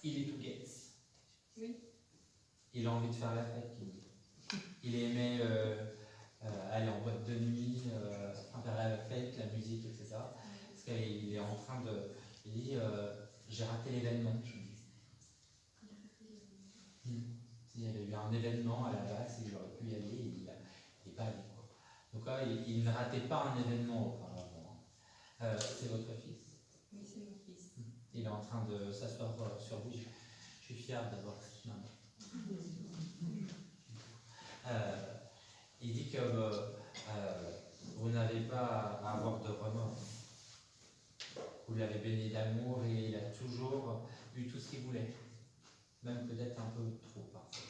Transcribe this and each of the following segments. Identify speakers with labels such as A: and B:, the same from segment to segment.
A: il est tout guess.
B: Oui.
A: Il a envie de faire la fête. Il aimait aller en boîte de nuit, faire la fête, la musique, etc. Parce qu'il est en train de... Il dit, j'ai raté l'événement. Il y avait eu un événement à la base et j'aurais pu y aller et il n'est pas allé. Quoi. Donc là, il ne ratait pas un événement auparavant. C'est votre fils?
B: Oui, c'est mon fils.
A: Il est en train de s'asseoir sur vous. Je suis fier d'avoir cette maman. Il dit que vous n'avez pas à avoir de remords. Vous l'avez béni d'amour et il a toujours eu tout ce qu'il voulait. Même peut-être un peu trop parfois.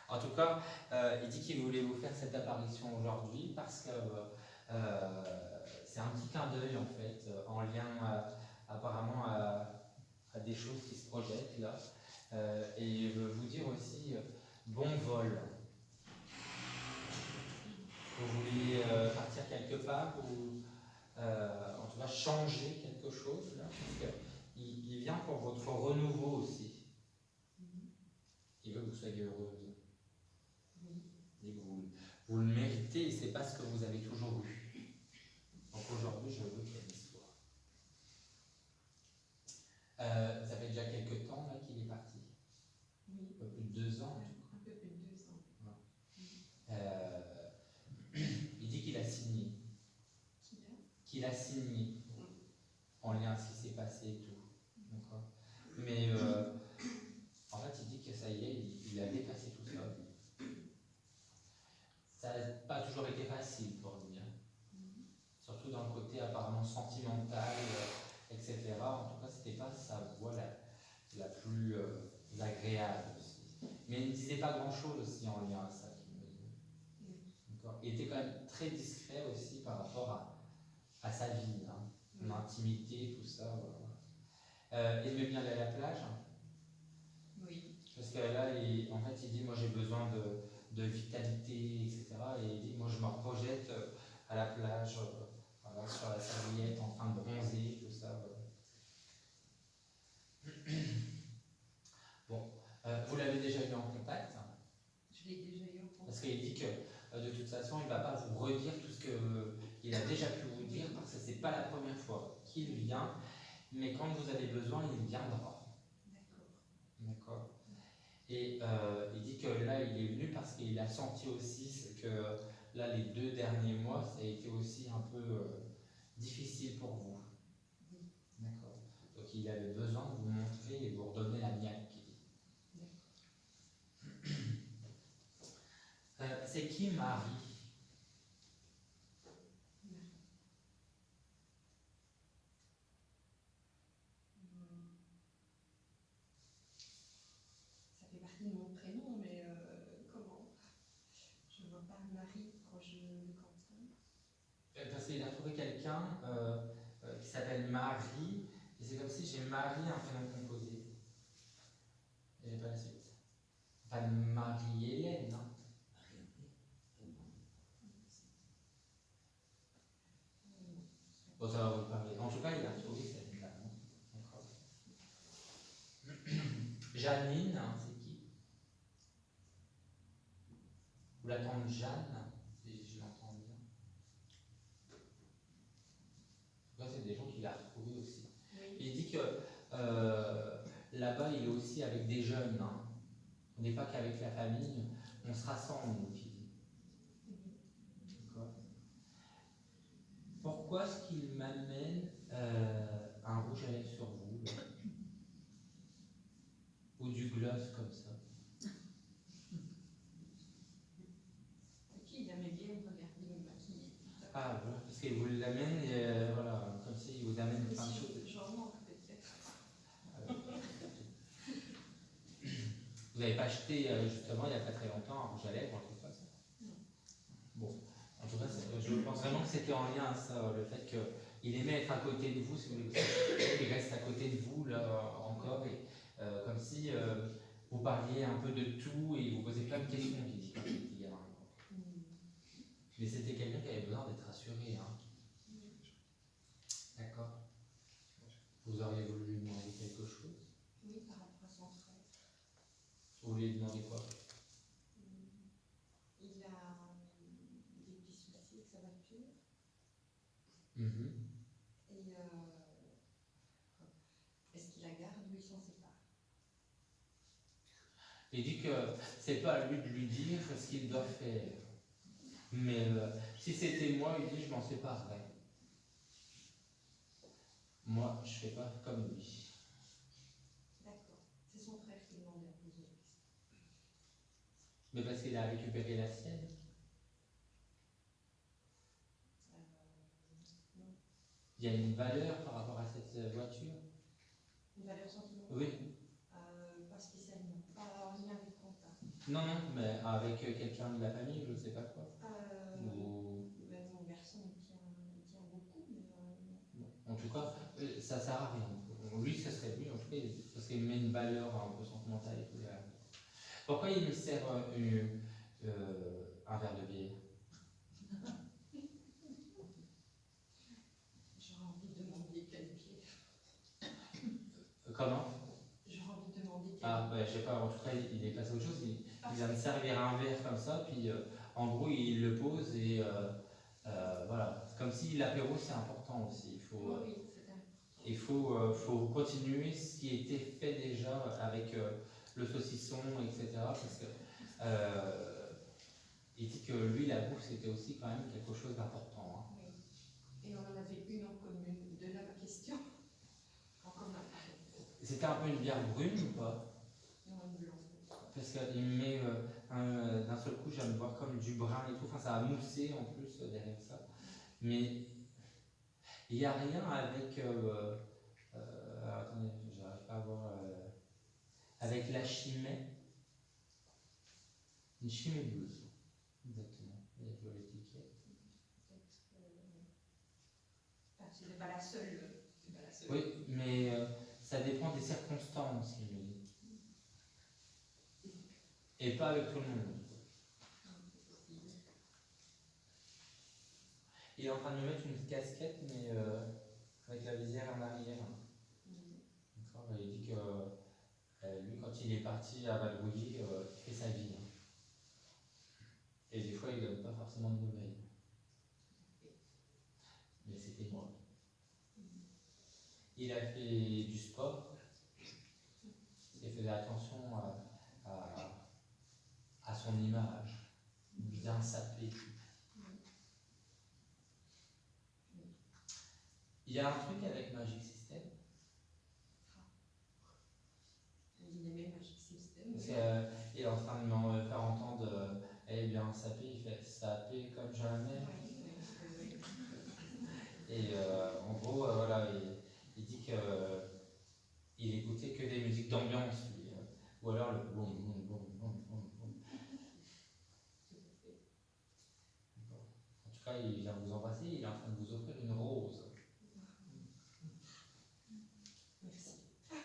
A: En tout cas, il dit qu'il voulait vous faire cette apparition aujourd'hui parce que c'est un petit clin d'œil en fait, en lien apparemment à des choses qui se projettent là. Et il veut vous dire aussi bon vol. Vous vouliez partir quelque part ou en tout cas changer quelque chose là, parce qu'il vient pour votre renouveau aussi. Il veut que vous soyez heureuse. Et que vous le méritez et c'est pas ce que vous avez toujours eu. Donc aujourd'hui, je veux qu'elle y soit. Ça fait déjà quelques temps là qu'il est parti.
B: Oui.
A: Un peu plus de 2 ans.
B: Un peu plus de 2 ans.
A: Il dit qu'il a signé. Qu'il a signé en lien à ce qui s'est passé et tout. D'accord. Mais en fait, il dit que ça y est, il a dépassé tout ça. Ça n'a pas toujours été facile pour lui. Surtout dans le côté apparemment sentimental, etc. En tout cas, c'était pas sa voie la plus agréable aussi. Mais il ne disait pas grand-chose aussi en lien à ça. Il était quand même très discret aussi par rapport à sa vie, l'intimité, tout ça. Voilà. Il aimait bien aller à la plage.
B: Oui.
A: Parce que là, en fait, il dit, moi j'ai besoin de vitalité, etc. Et il dit, moi je me projette à la plage, voilà, sur la serviette, en train de bronzer, tout ça. Voilà. Bon, vous l'avez déjà eu en contact?
B: Je l'ai déjà eu en contact.
A: Parce qu'il dit que de toute façon, il ne va pas vous redire tout ce qu'il a déjà pu vous dire, parce que ce n'est pas la première fois qu'il vient, mais quand vous avez besoin, il viendra. D'accord. Et il dit que là, il est venu parce qu'il a senti aussi que là, les 2 derniers mois, ça a été aussi un peu difficile pour vous. D'accord. Donc il avait besoin de vous montrer et de vous redonner la niaque. C'est qui Marie?
B: Ça fait partie de mon prénom, mais comment? Je ne vois pas Marie quand je le cantonne.
A: Parce qu'il a trouvé quelqu'un qui s'appelle Marie, et c'est comme si j'ai Marie un prénom composé. Et j'ai pas la suite. Pas Marie-Hélène, non? Bon, ça va vous parler. En tout cas, il a trouvé cette dame. D'accord. Janine, c'est qui? Vous l'attendez Jeanne, si je l'entends bien. Là, c'est des gens qu'il a retrouvés aussi.
B: Oui.
A: Il dit que là-bas, il est aussi avec des jeunes. On n'est pas qu'avec la famille, on se rassemble, nous, il dit. D'accord. Pourquoi est-ce qu'il m'amène un rouge à lèvres sur vous là? Ou du gloss comme ça?
B: Il aimait bien me regarder me maquiller.
A: Ah, voilà, parce qu'il vous l'amène, voilà, comme s'il vous amène plein de choses.
B: J'en manque peut-être.
A: Vous n'avez pas acheté, justement, il n'y a pas très longtemps, un rouge à lèvres, en tout cas? Bon, en tout cas, je pense vraiment que c'était en lien à ça, le fait qu'il aimait être à côté de vous, si vous voulez, il reste à côté de vous, là, encore, et comme si vous parliez un peu de tout et vous posiez plein de questions, qui dit quand il était gamin. Mais c'était quelqu'un qui avait besoin d'être rassuré, D'accord. Vous auriez voulu lui demander quelque chose? Vous lui demandez quoi?
B: Il a des petits soucis avec sa voiture.
A: Mhm.
B: Et est-ce qu'il la garde ou il s'en sépare?
A: Il dit que c'est pas à lui de lui dire ce qu'il doit faire. Mais si c'était moi, il dit je m'en séparerais. Moi, je fais pas comme lui.
B: D'accord. C'est son frère qui demandait à poser la question.
A: Mais parce qu'il a récupéré la sienne.
B: Non.
A: Il y a une valeur par rapport à cette voiture.
B: Une valeur sentimentale?
A: Oui.
B: Pas spécialement. Pas en lien avec Quentin.
A: Non, non, mais avec quelqu'un de la famille, je ne sais pas quoi. Ou...
B: Ben, mon garçon il tient beaucoup, mais
A: Bon, en tout cas, ça sert à rien. Lui, ça serait lui, en tout cas, parce qu'il met une valeur un peu sentimentale et tout. Pourquoi il me sert un verre de bière?
B: j'aurais envie de demander quelle bière.
A: Comment?
B: J'aurais envie de demander quelle
A: Ah, ben, je sais pas, en tout cas, il est passé à autre chose. Il vient de servir un verre comme ça, puis en gros, il le pose et voilà. C'est comme si l'apéro, c'est important aussi.
B: Oui, c'est important.
A: Il faut continuer ce qui était fait déjà avec le saucisson, etc. Parce que il dit que lui, la bouffe, c'était aussi quand même quelque chose d'important. Hein.
B: Oui. Et on en avait une en commune. De là ma question. En commun.
A: C'était un peu une bière brune ou pas?
B: Non, une blanche.
A: Parce qu'il met d'un seul coup, j'aime voir comme du brun et tout. Enfin, ça a moussé en plus derrière ça. Mais il n'y a rien avec. Attendez, j'arrive pas à voir. Avec la chimée. Une chimée bleue. Exactement. Il y a sur l'étiquette.
B: C'est pas la seule. C'est pas la seule.
A: Oui, mais ça dépend des circonstances, il me dit. Et pas avec tout le monde. Il est en train de me mettre une casquette, mais avec la visière en arrière. D'accord, il dit que lui, quand il est parti à Valbrouiller, il fait sa vie. Hein. Et des fois, il ne donne pas forcément de nouvelles. Mais c'était moi. Il a fait du sport. Il faisait attention à son image. Bien sapé. Il y a un truc avec Magic System.
B: Il aimait Magic System.
A: Parce qu'il est en train de me faire entendre elle est bien sapé, il fait saper comme jamais. Et en gros, voilà, il dit qu'il écoutait que des musiques d'ambiance, lui. Ou alors le boum, boum, boum, boum, boum, boum. En tout cas, il vient vous embrasser, il est en train de vous offrir une rose.
B: Merci.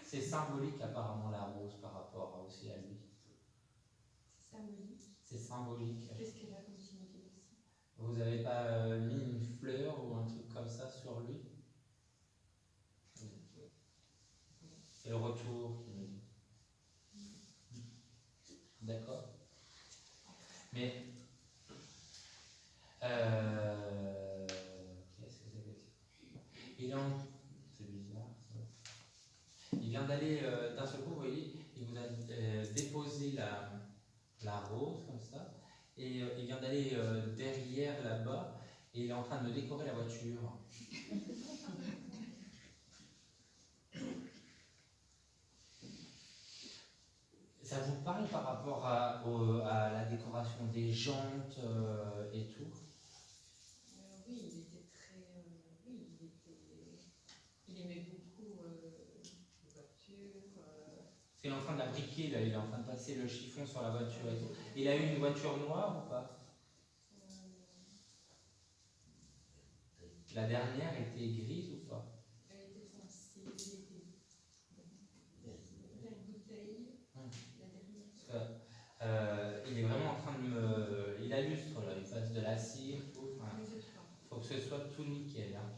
A: C'est symbolique apparemment la rose par rapport aussi à lui.
B: C'est symbolique.
A: C'est symbolique.
B: Qu'est-ce qu'elle a comme signification?
A: Vous n'avez pas mis une fleur ou un truc comme ça sur lui? C'est le retour qui me dit. D'accord. Mais qu'est-ce que c'est que ça? C'est bizarre ça. Il vient d'aller d'un seul coup, vous voyez, il vous a déposé la rose comme ça, et il vient d'aller derrière là-bas, et il est en train de me décorer la voiture. Ça vous parle par rapport à la décoration des jantes et tout?
B: Oui, il était très. Oui, il aimait beaucoup les voitures.
A: Il est en train de la briquer, là, il est en train de passer le chiffon sur la voiture et tout. Il a eu une voiture noire ou pas? La dernière était grise ou pas?
B: Elle était foncée, elle était. La bouteille. La dernière.
A: Il est vraiment en train de me. Il illustre là, il passe de la cire, tout. Enfin, faut que ce soit tout nickel. Hein.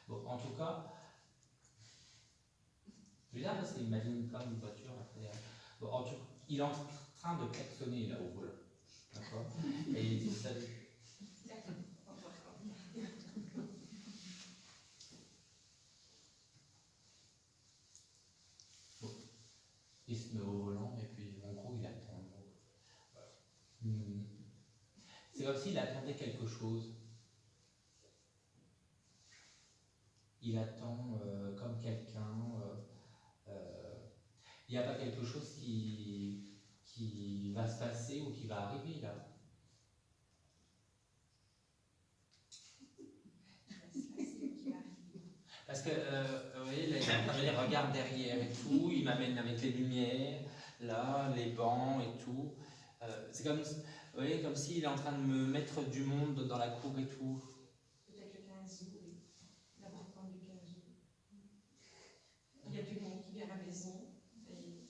A: Bon, en tout cas, je veux dire parce qu'il imagine plein de voitures. Après, bon, en tout cas, il est en train de klaxonner là au volant. D'accord. Et il dit salut.
B: D'accord. Au revoir.
A: Bon. Il se met au volant et puis en gros il attend. C'est comme s'il attendait quelque chose. Il attend comme quelqu'un. Il n'y a pas quelque chose qui va se passer ou qui va arriver là. Parce que, vous voyez, là, il regarde derrière et tout, il m'amène avec les lumières, là, les bancs et tout. C'est comme, vous voyez, comme s'il est en train de me mettre du monde dans la cour et tout.
B: Peut-être le 15 août, oui. La rencontre du 15 août. Il y a du monde qui vient à la maison.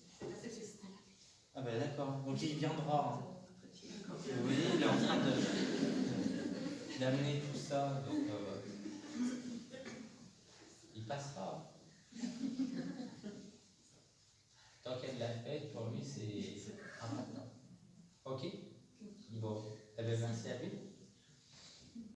B: C'est assez festif.
A: Ah ben d'accord, donc il viendra. Hein. Vous voyez, il est en train d'amener tout ça, donc il passera. Tant qu'il y a de la fête, pour lui, c'est important.